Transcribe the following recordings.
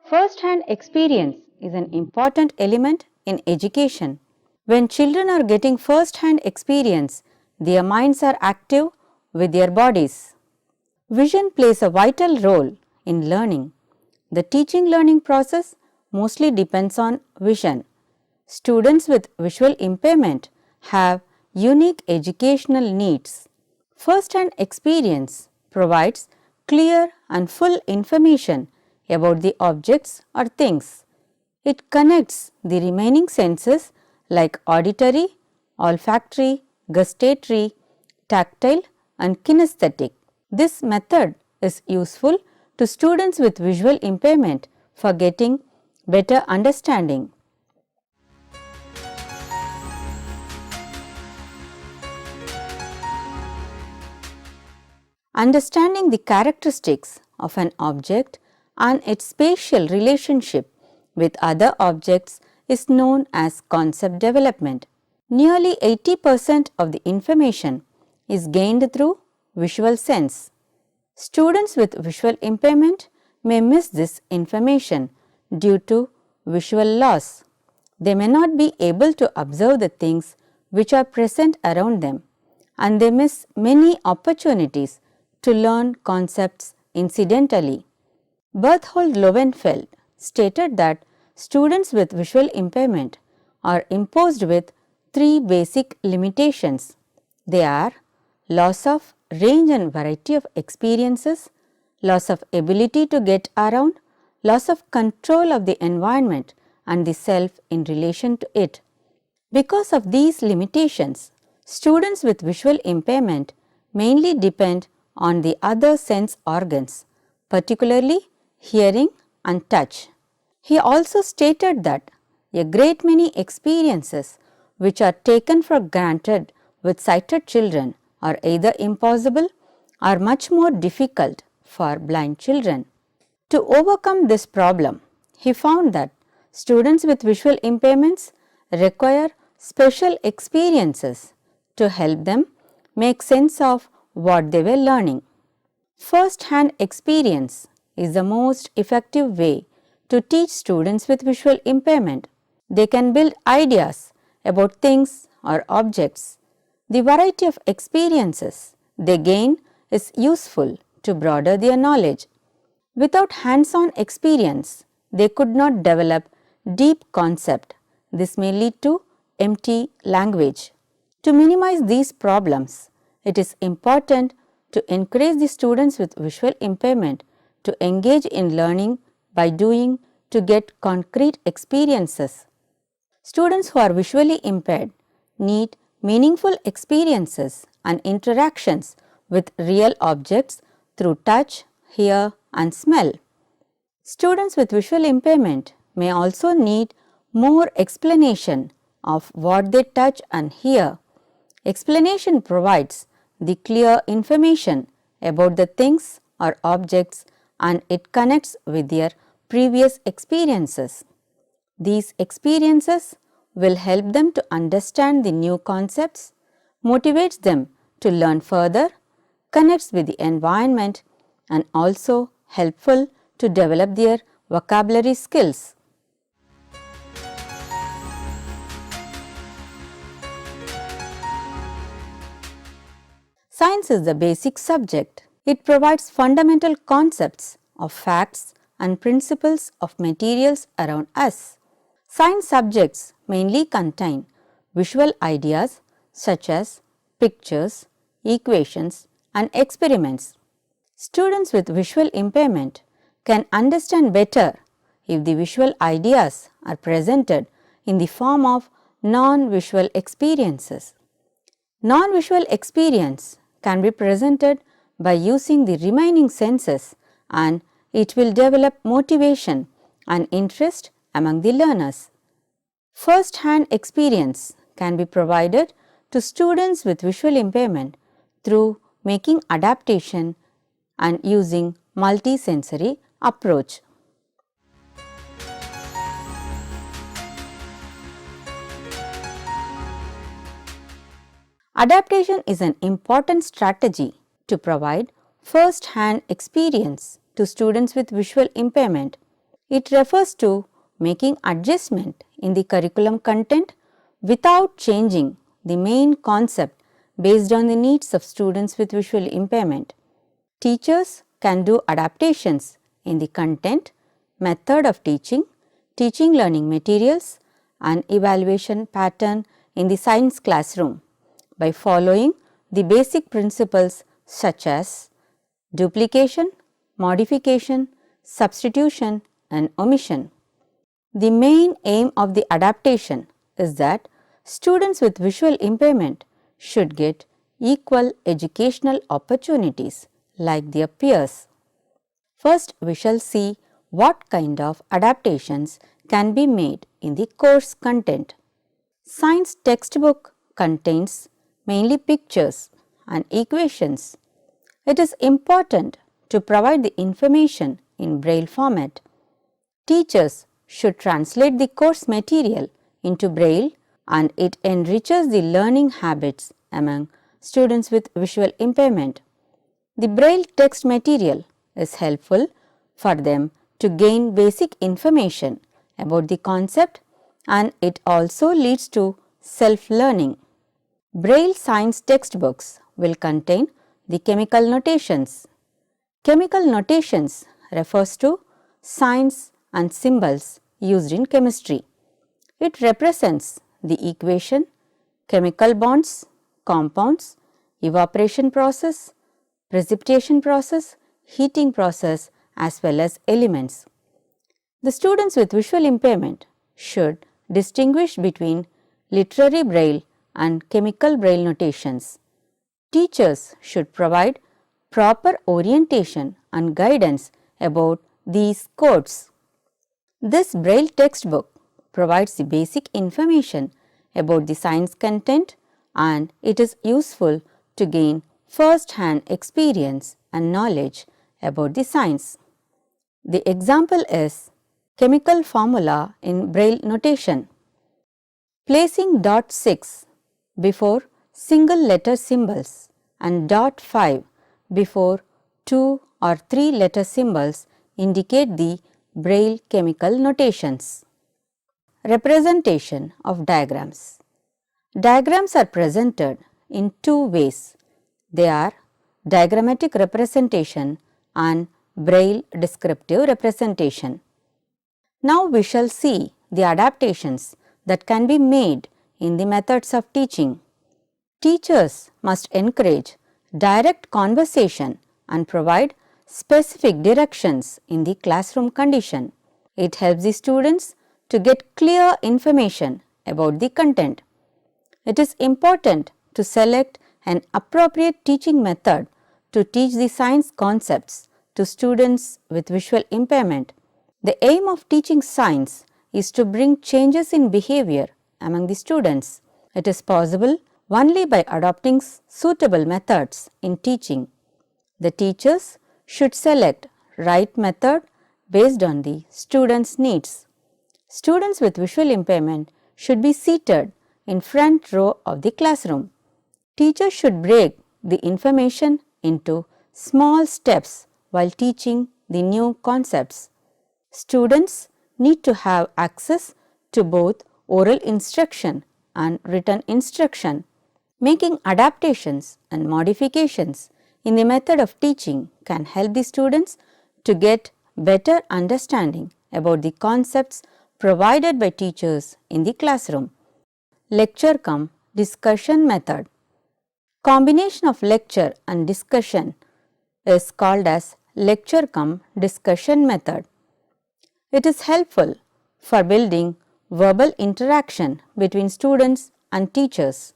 First-hand experience is an important element in education. When children are getting first-hand experience, their minds are active with their bodies. Vision plays a vital role in learning. The teaching learning process mostly depends on vision. Students with visual impairment have unique educational needs. First-hand experience provides clear and full information about the objects or things. It connects the remaining senses like auditory, olfactory, gustatory, tactile and kinesthetic. This method is useful to students with visual impairment for getting better understanding. Understanding the characteristics of an object and its spatial relationship with other objects is known as concept development. Nearly 80% of the information is gained through visual sense. Students with visual impairment may miss this information due to visual loss. They may not be able to observe the things which are present around them, and they miss many opportunities to learn concepts incidentally. Berthold Lowenfeld stated that students with visual impairment are imposed with three basic limitations. They are loss of range and variety of experiences, loss of ability to get around, loss of control of the environment and the self in relation to it. Because of these limitations, students with visual impairment mainly depend on the other sense organs, particularly hearing and touch. He also stated that a great many experiences which are taken for granted with sighted children are either impossible or much more difficult for blind children. To overcome this problem, he found that students with visual impairments require special experiences to help them make sense of what they were learning. First-hand experience is the most effective way to teach students with visual impairment. They can build ideas about things or objects. The variety of experiences they gain is useful to broaden their knowledge. Without hands-on experience, they could not develop deep concept. This may lead to empty language. To minimize these problems, it is important to encourage the students with visual impairment to engage in learning by doing to get concrete experiences. Students who are visually impaired need meaningful experiences and interactions with real objects through touch, hear and smell. Students with visual impairment may also need more explanation of what they touch and hear. Explanation provides the clear information about the things or objects and it connects with their previous experiences. These experiences will help them to understand the new concepts, motivates them to learn further, connects with the environment and also helpful to develop their vocabulary skills. Science is the basic subject. It provides fundamental concepts of facts and principles of materials around us. Science subjects mainly contain visual ideas such as pictures, equations and experiments. Students with visual impairment can understand better if the visual ideas are presented in the form of non-visual experiences. Non-visual experience can be presented by using the remaining senses and it will develop motivation and interest among the learners. First-hand experience can be provided to students with visual impairment through making adaptation and using multisensory approach. Adaptation is an important strategy to provide first-hand experience to students with visual impairment. It refers to making adjustment in the curriculum content without changing the main concept based on the needs of students with visual impairment. Teachers can do adaptations in the content, method of teaching, teaching learning materials and evaluation pattern in the science classroom by following the basic principles such as duplication, modification, substitution and omission. The main aim of the adaptation is that students with visual impairment should get equal educational opportunities like their peers. First, we shall see what kind of adaptations can be made in the course content. Science textbook contains mainly pictures and equations. It is important to provide the information in Braille format. Teachers should translate the course material into Braille and it enriches the learning habits among students with visual impairment. The Braille text material is helpful for them to gain basic information about the concept and it also leads to self-learning. Braille science textbooks will contain the chemical notations. Chemical notations refers to signs and symbols used in chemistry. It represents the equation, chemical bonds, compounds, evaporation process, precipitation process, heating process as well as elements. The students with visual impairment should distinguish between literary Braille and chemical Braille notations. Teachers should provide proper orientation and guidance about these codes. This Braille textbook provides the basic information about the science content and it is useful to gain first-hand experience and knowledge about the science. The example is chemical formula in Braille notation. Placing dot 6 before single letter symbols and dot 5 before 2 or 3 letter symbols indicate the Braille chemical notations. Representation of diagrams. Diagrams are presented in two ways. They are diagrammatic representation and Braille descriptive representation. Now we shall see the adaptations that can be made in the methods of teaching. Teachers must encourage direct conversation and provide specific directions in the classroom condition. It helps the students to get clear information about the content. It is important to select an appropriate teaching method to teach the science concepts to students with visual impairment. The aim of teaching science is to bring changes in behavior among the students. It is possible only by adopting suitable methods in teaching. The teachers should select right method based on the students' needs. Students with visual impairment should be seated in front row of the classroom. Teachers should break the information into small steps while teaching the new concepts. Students need to have access to both oral instruction and written instruction. Making adaptations and modifications in the method of teaching can help the students to get better understanding about the concepts provided by teachers in the classroom. Lecture cum discussion method. Combination of lecture and discussion is called as lecture cum discussion method. It is helpful for building verbal interaction between students and teachers.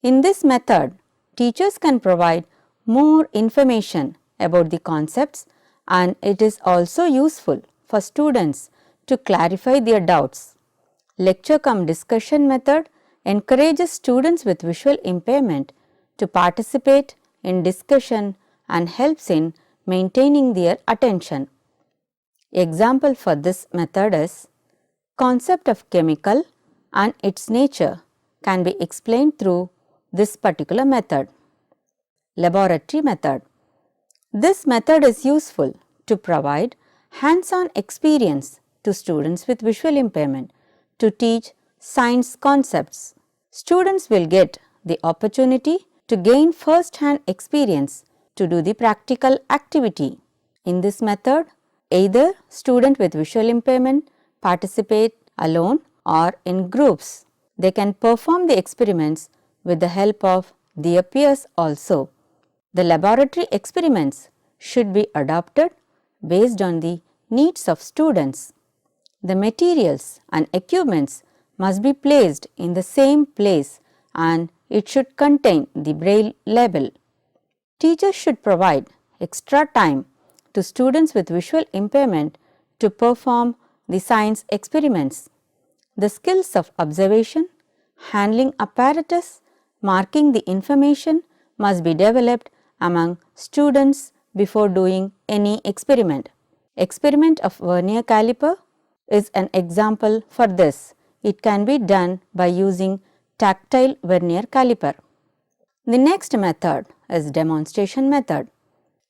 In this method, teachers can provide more information about the concepts and it is also useful for students to clarify their doubts. Lecture cum discussion method encourages students with visual impairment to participate in discussion and helps in maintaining their attention. Example for this method is concept of chemical and its nature can be explained through this particular method. Laboratory method. This method is useful to provide hands-on experience to students with visual impairment to teach science concepts. Students will get the opportunity to gain first-hand experience to do the practical activity. In this method, either student with visual impairment participate alone or in groups. They can perform the experiments with the help of their peers also. The laboratory experiments should be adopted based on the needs of students. The materials and equipments must be placed in the same place and it should contain the braille label. Teachers should provide extra time to students with visual impairment to perform the science experiments. The skills of observation, handling apparatus, marking the information must be developed among students before doing any experiment. Experiment of vernier caliper is an example for this. It can be done by using tactile vernier caliper. The next method is demonstration method.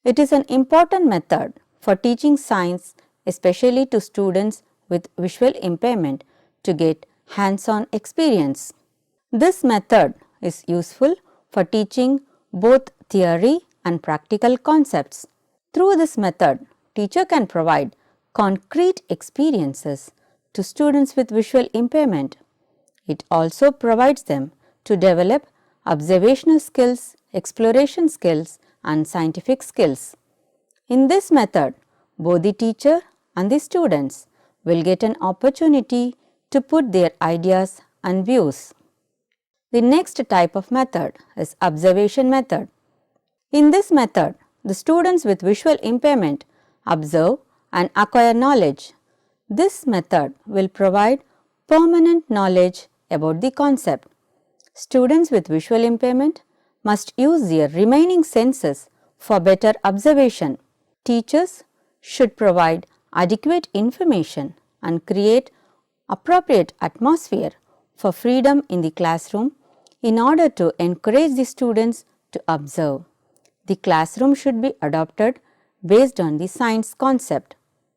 It is an important method for teaching science, especially to students with visual impairment to get hands-on experience. This method is useful for teaching both theory and practical concepts. Through this method, teacher can provide concrete experiences to students with visual impairment. It also provides them to develop observational skills, exploration skills and scientific skills. In this method, both the teacher and the students will get an opportunity to put their ideas and views. The next type of method is observation method. In this method, the students with visual impairment observe and acquire knowledge. This method will provide permanent knowledge about the concept. Students with visual impairment must use their remaining senses for better observation. Teachers should provide adequate information and create appropriate atmosphere for freedom in the classroom in order to encourage the students to observe. The classroom should be adopted based on the science concept.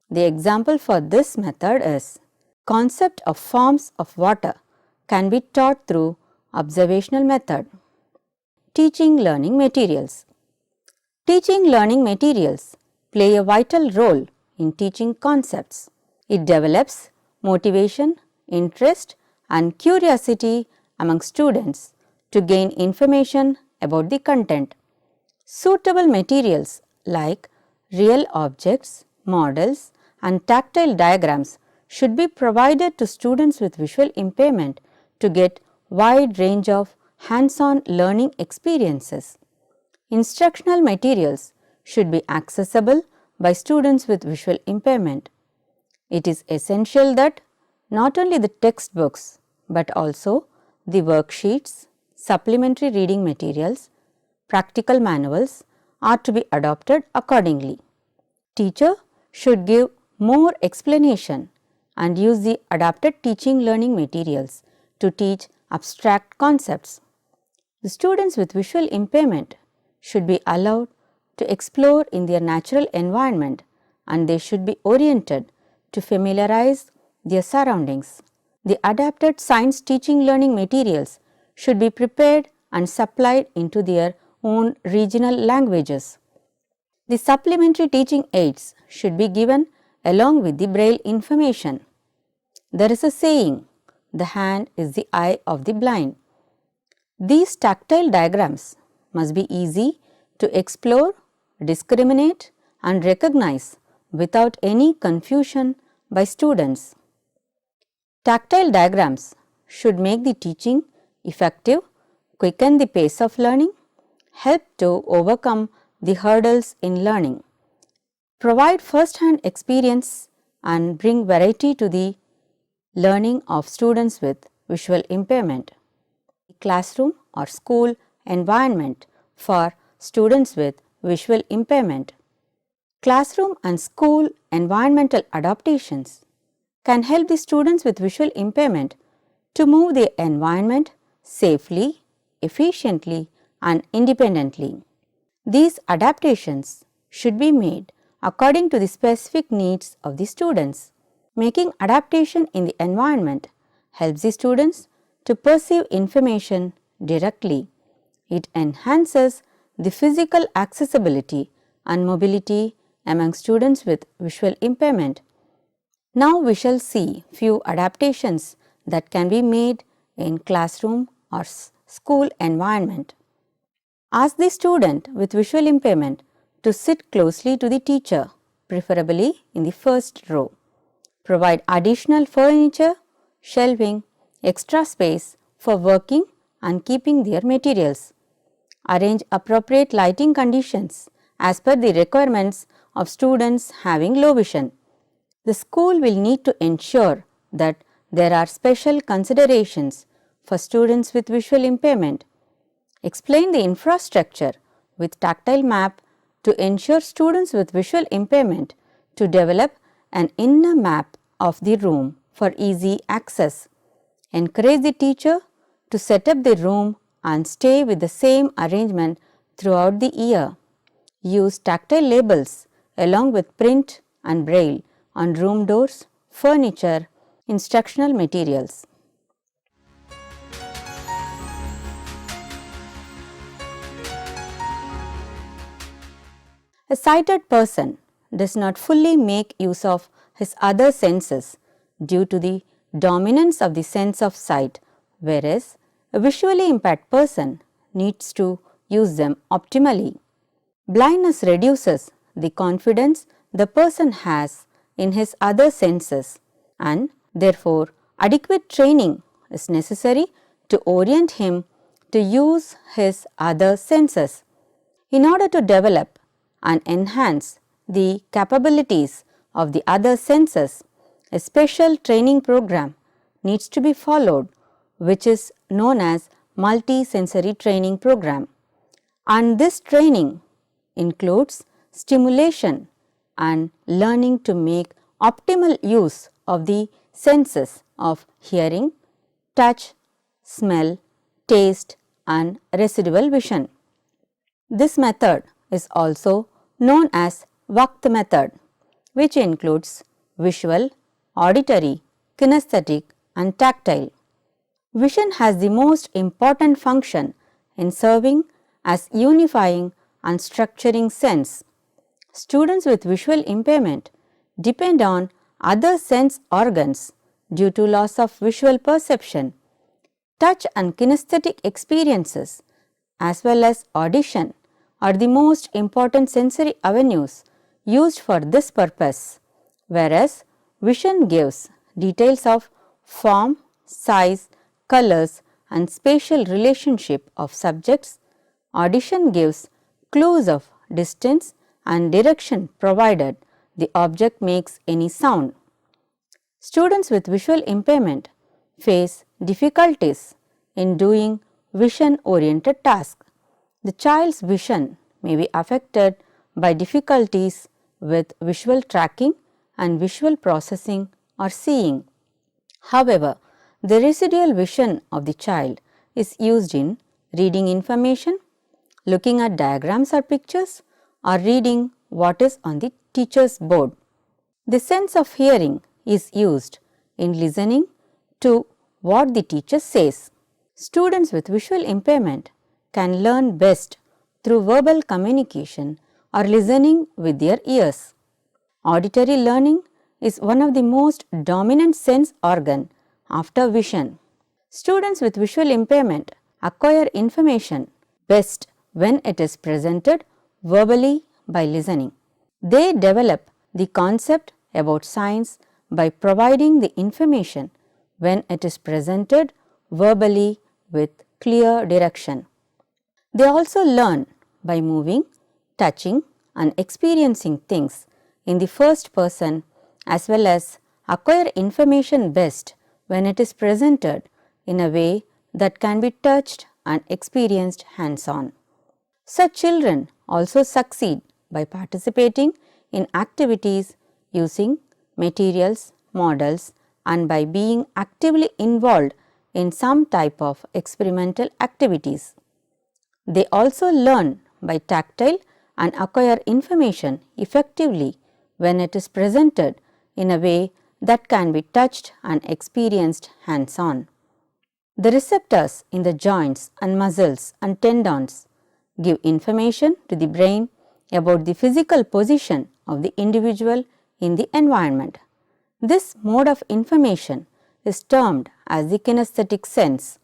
The example for this method is concept of forms of water can be taught through observational method. Teaching learning materials. Teaching learning materials play a vital role in teaching concepts. It develops motivation, interest and curiosity among students to gain information about the content. Suitable materials like real objects, models and tactile diagrams should be provided to students with visual impairment to get wide range of hands-on learning experiences. Instructional materials should be accessible by students with visual impairment. It is essential that not only the textbooks but also the worksheets, supplementary reading materials, practical manuals are to be adopted accordingly. Teacher should give more explanation and use the adapted teaching learning materials to teach abstract concepts. The students with visual impairment should be allowed to explore in their natural environment and they should be oriented to familiarize their surroundings. The adapted science teaching learning materials should be prepared and supplied into their own regional languages. The supplementary teaching aids should be given along with the braille information. There is a saying, the hand is the eye of the blind. These tactile diagrams must be easy to explore, discriminate and recognize without any confusion by students. Tactile diagrams should make the teaching effective, quicken the pace of learning, help to overcome the hurdles in learning, provide first-hand experience and bring variety to the learning of students with visual impairment. Classroom or school environment for students with visual impairment. Classroom and school environmental adaptations can help the students with visual impairment to move their environment safely, efficiently and independently. These adaptations should be made according to the specific needs of the students. Making adaptation in the environment helps the students to perceive information directly. It enhances the physical accessibility and mobility among students with visual impairment. Now we shall see few adaptations that can be made in classroom or school environment. Ask the student with visual impairment to sit closely to the teacher, preferably in the first row. Provide additional furniture, shelving, extra space for working and keeping their materials. Arrange appropriate lighting conditions as per the requirements of students having low vision. The school will need to ensure that there are special considerations for students with visual impairment. Explain the infrastructure with tactile map to ensure students with visual impairment to develop an inner map of the room for easy access. Encourage the teacher to set up the room and stay with the same arrangement throughout the year. Use tactile labels along with print and braille on room doors, furniture, instructional materials. A sighted person does not fully make use of his other senses due to the dominance of the sense of sight, whereas a visually impaired person needs to use them optimally. Blindness reduces the confidence the person has in his other senses, and therefore adequate training is necessary to orient him to use his other senses. In order to develop and enhance the capabilities of the other senses, a special training program needs to be followed, which is known as multi-sensory training program. And this training includes stimulation and learning to make optimal use of the senses of hearing, touch, smell, taste and residual vision. This method is also known as Vakt method, which includes visual, auditory, kinesthetic and tactile. Vision has the most important function in serving as unifying and structuring sense. Students with visual impairment depend on other sense organs due to loss of visual perception. Touch and kinesthetic experiences as well as audition are the most important sensory avenues used for this purpose, whereas vision gives details of form, size, colors and spatial relationship of subjects. Audition gives clues of distance and direction provided the object makes any sound. Students with visual impairment face difficulties in doing vision oriented tasks. The child's vision may be affected by difficulties with visual tracking and visual processing or seeing. However, the residual vision of the child is used in reading information, looking at diagrams or pictures, or reading what is on the teacher's board. The sense of hearing is used in listening to what the teacher says. Students with visual impairment can learn best through verbal communication or listening with their ears. Auditory learning is one of the most dominant sense organ after vision. Students with visual impairment acquire information best when it is presented verbally by listening. They develop the concept about science by providing the information when it is presented verbally with clear direction. They also learn by moving, touching and experiencing things in the first person as well as acquire information best when it is presented in a way that can be touched and experienced hands-on. Such children also succeed by participating in activities using materials, models and by being actively involved in some type of experimental activities. They also learn by tactile and acquire information effectively when it is presented in a way that can be touched and experienced hands-on. The receptors in the joints and muscles and tendons give information to the brain about the physical position of the individual in the environment. This mode of information is termed as the kinesthetic sense.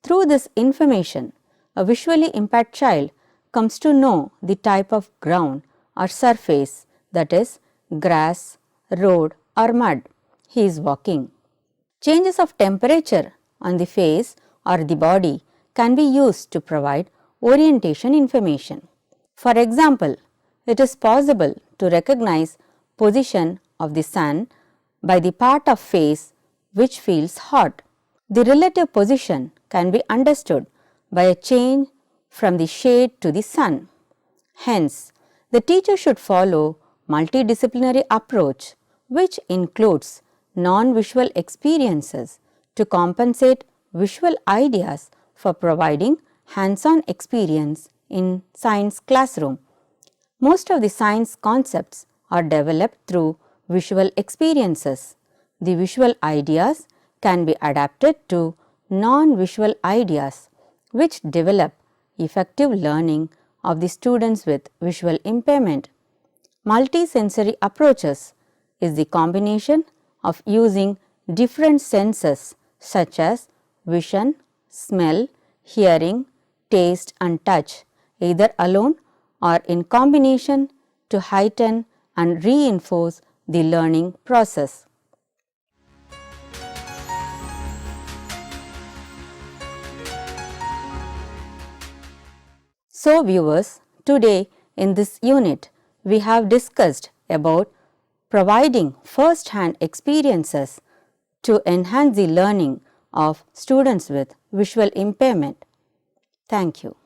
Through this information, a visually impaired child comes to know the type of ground or surface, that is, grass, road or mud, he is walking. Changes of temperature on the face or the body can be used to provide orientation information. For example, it is possible to recognize position of the sun by the part of face which feels hot. The relative position can be understood by a change from the shade to the sun. Hence, the teacher should follow multidisciplinary approach which includes non-visual experiences to compensate visual ideas for providing hands-on experience in science classroom. Most of the science concepts are developed through visual experiences. The visual ideas can be adapted to non-visual ideas which develop effective learning of the students with visual impairment. Multisensory approaches is the combination of using different senses such as vision, smell, hearing, taste and touch, either alone or in combination to heighten and reinforce the learning process. So viewers, today in this unit we have discussed about providing first-hand experiences to enhance the learning of students with visual impairment. Thank you.